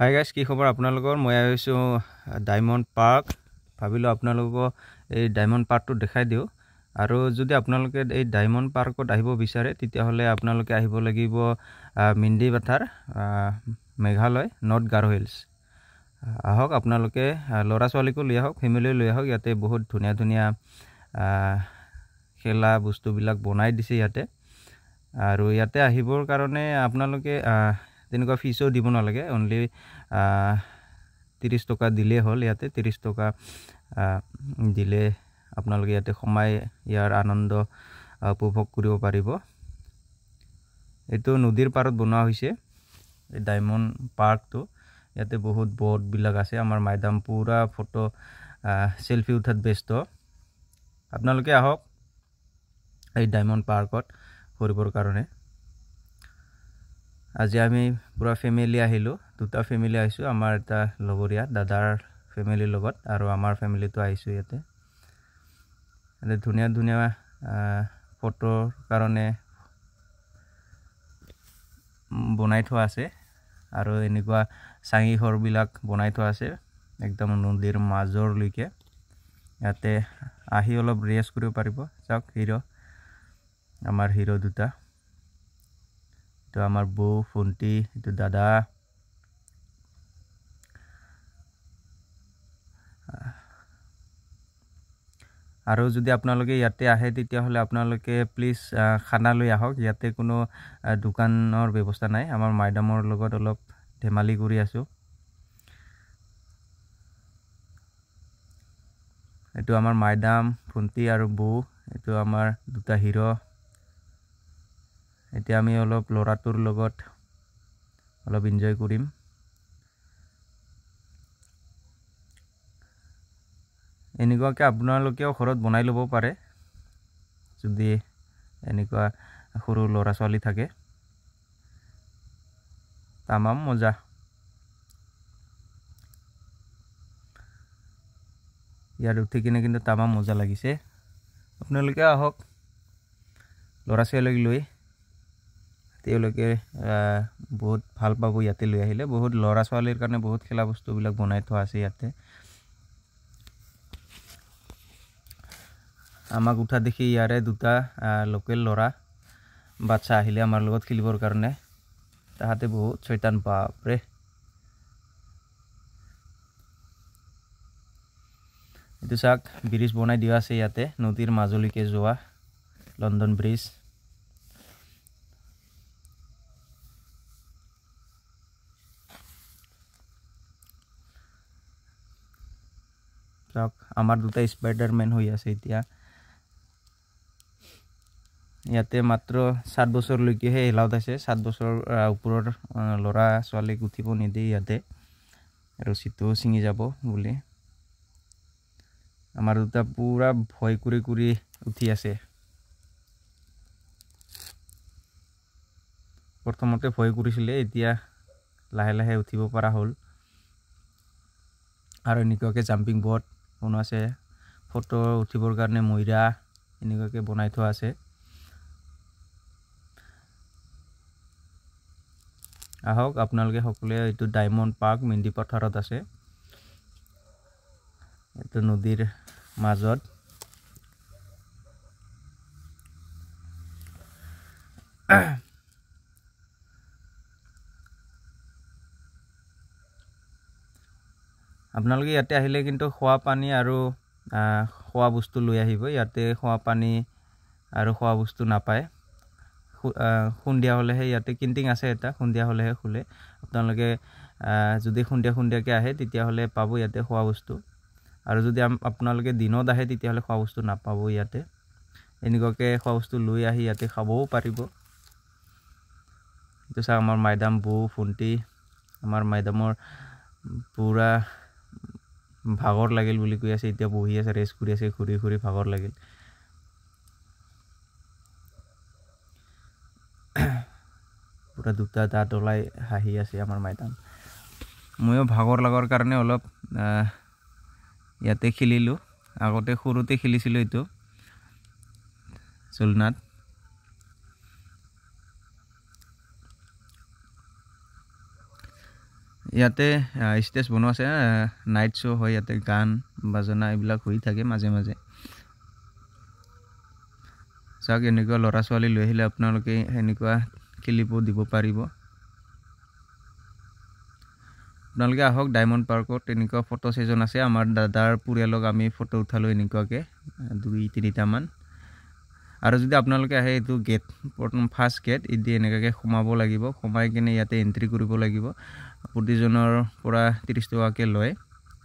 Hi guys, কি খবৰ আপোনালোকৰ? মই আহিছোঁ ডায়মণ্ড পাৰ্ক। ভাবিলোঁ আপোনালোকক এই ডায়মণ্ড পাৰ্কটো দেখাই দিওঁ। আৰু যদি আপোনালোকে এই ডায়মণ্ড পাৰ্কত আহিব বিচাৰে তেতিয়াহ'লে আপোনালোকে আহিব লাগিব মিণ্ডিপাথাৰ, মেঘালয়, নৰ্থ গাৰো হিলছ। আহক আপোনালোকে ল'ৰা ছোৱালীকো লৈ আহক, ফেমিলিও লৈ আহক। ইয়াতে বহুত ধুনীয়া ধুনীয়া খেলা বস্তুবিলাক বনাই দিছে ইয়াতে। আৰু ইয়াতে আহিবৰ কাৰণে আপোনালোকে তেনেকুৱা ফিজো দিব নালাগে, অনলি 30 টকা দিলেই হ'ল। ইয়াতে 30 টকা দিলে আপোনালোকে ইয়াতে সোমাই ইয়াৰ আনন্দ উপভোগ কৰিব পাৰিব। এইটো নদীৰ পাৰত বনোৱা হৈছে এই ডায়মণ্ড পাৰ্কটো। ইয়াতে বহুত বোটবিলাক আছে। আমাৰ মাইদাম পুৰা ফটো সেলফি উঠাত ব্যস্ত। আপোনালোকে আহক এই ডায়মণ্ড পাৰ্কত ফুৰিবৰ কাৰণে। আজি আমি পুৰা ফেমিলি আহিলোঁ, দুটা ফেমিলি আহিছোঁ। আমাৰ এটা লগৰীয়া দাদাৰ ফেমিলিৰ লগত আৰু আমাৰ ফেমিলিটো আহিছোঁ। ইয়াতে ধুনীয়া ধুনীয়া ফটোৰ কাৰণে বনাই থোৱা আছে। আৰু এনেকুৱা চাঙি ঘৰবিলাক বনাই থোৱা আছে একদম নদীৰ মাজৰলৈকে। ইয়াতে আহি অলপ ৰেষ্ট কৰিব পাৰিব। চাওক হিৰো, আমাৰ হিৰো দুটা। এইটো আমাৰ বৌ, ভণ্টি, এইটো দাদা। আৰু যদি আপোনালোকে ইয়াতে আহে তেতিয়াহ'লে আপোনালোকে প্লিজ খানা লৈ আহক। ইয়াতে কোনো দোকানৰ ব্যৱস্থা নাই। আমাৰ মাইদামৰ লগত অলপ ধেমালি কৰি আছোঁ। এইটো আমাৰ মাইদাম, ভণ্টি আৰু বৌ। এইটো আমাৰ দুটা হিৰো। এতিয়া আমি অলপ ল'ৰাটোৰ লগত অলপ এনজয় কৰিম। এনেকুৱাকৈ আপোনালোকেও ঘৰত বনাই ল'ব পাৰে যদি এনেকুৱা সৰু ল'ৰা ছোৱালী থাকে। তামাম মজা। ইয়াত উঠি কিনে কিন্তু তামাম মজা লাগিছে। আপোনালোকে আহক ল'ৰা ছোৱালীক লৈ, তেওঁলোকে বহুত ভাল পাব ইয়াতে লৈ আহিলে। বহুত ল'ৰা ছোৱালীৰ কাৰণে বহুত খেলা বস্তুবিলাক বনাই থোৱা আছে ইয়াতে। আমাক উঠা দেখি ইয়াৰে দুটা লোকেল ল'ৰা বাচ্চা আহিলে আমাৰ লগত খেলিবৰ কাৰণে। তাহাঁতে বহুত চৈতান, বাপৰে। এইটো চাওক, ব্ৰিজ বনাই দিয়া আছে ইয়াতে, নদীৰ মাজলৈকে যোৱা লণ্ডন ব্ৰিজ। চাওক, আমাৰ দুটা স্পাইডাৰমেন হৈ আছে এতিয়া। ইয়াতে মাত্ৰ 7 বছৰলৈকেহে এলাউড আছে। 7 বছৰ ওপৰৰ ল'ৰা ছোৱালীক উঠিব নিদিয়ে ইয়াতে, ৰছীটো ছিঙি যাব বুলি। আমাৰ দুটা পুৰা ভয় কৰি কৰি উঠি আছে। প্ৰথমতে ভয় কৰিছিলে, এতিয়া লাহে লাহে উঠিব পৰা হ'ল। আৰু এনেকুৱাকৈ জাম্পিং বোৰ্ড বনোৱা আছে, ফটো উঠিবৰ কাৰণে মৈৰা এনেকুৱাকৈ বনাই থোৱা আছে। আহক আপোনালোকে সকলোৱে। এইটো ডায়মণ্ড পাৰ্ক মিণ্ডিপাথাৰত আছে। এইটো নদীৰ মাজত। আপোনালোকে ইয়াতে আহিলে কিন্তু খোৱা পানী আৰু খোৱা বস্তু লৈ আহিব। ইয়াতে খোৱা পানী আৰু খোৱা বস্তু নাপায়। সন্ধিয়া হ'লেহে ইয়াতে কেণ্টিন আছে এটা, সন্ধিয়া হ'লেহে খোলে। আপোনালোকে যদি সন্ধিয়াকৈ আহে তেতিয়াহ'লে পাব ইয়াতে খোৱা বস্তু। আৰু যদি আপোনালোকে দিনত আহে তেতিয়াহ'লে খোৱা বস্তু নাপাব ইয়াতে। এনেকুৱাকৈ খোৱা বস্তু লৈ আহি ইয়াতে খাবও পাৰিব। এইটো চাওক, আমাৰ মাইদাম, বৌ, ভণ্টি। আমাৰ মাইদামৰ পুৰা ভাগৰ লাগিল বুলি কৈ আছে, এতিয়া বহি আছে, ৰেষ্ট কৰি আছে, ঘূৰি ঘূৰি ভাগৰ লাগিল। পুৰা দুটা দাঁত ওলাই হাঁহি আছে আমাৰ মাইদাম। ময়ো ভাগৰ লগাৰ কাৰণে অলপ ইয়াতে খেলিলোঁ। আগতে সৰুতে খেলিছিলোঁ এইটো জুলনাত। ইয়াতে ষ্টেজ বনোৱা আছে নাইট শ্ব' হয় ইয়াতে গান বাজনা এইবিলাক হৈ থাকে মাজে মাজে চাওক এনেকুৱা ল'ৰা ছোৱালী লৈ আহিলে আপোনালোকে এনেকুৱা ক্লিপো দিব পাৰিব আপোনালোকে আহক ডায়মণ্ড পাৰ্কত এনেকুৱা ফটো সেজন আছে আমাৰ দাদাৰ পৰিয়ালক আমি ফটো উঠালো এনেকুৱাকে 2-3টা মান আৰু যদি আপোনালোকে আহে এটো গেট প্ৰথম ফাৰ্ষ্ট গেট ইদি এনেকাকে সোমাব লাগিব সোমাই কিনে ইয়াতে এন্ট্ৰি কৰিব লাগিব প্ৰতিজনৰ পৰা 30 টকাকে লয়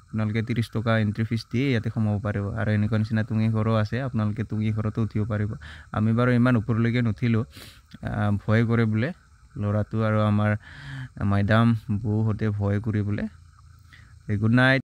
আপোনালোকে 30 টকা এন্ট্ৰি ফিজ দি ইয়াতে সোমাব পাৰিব আৰু এনেকুৱা নিচিনা তুঙি ঘৰো আছে আপোনালোকে তুঙি ঘৰতো উঠিব পাৰিব আমি বাৰু ইমান ওপৰলৈকে নুঠিলো ভয় কৰে বোলে লৰাটো আৰু আমাৰ মাইডাম বৌ হতে ভয় কৰি বোলে গুড নাইট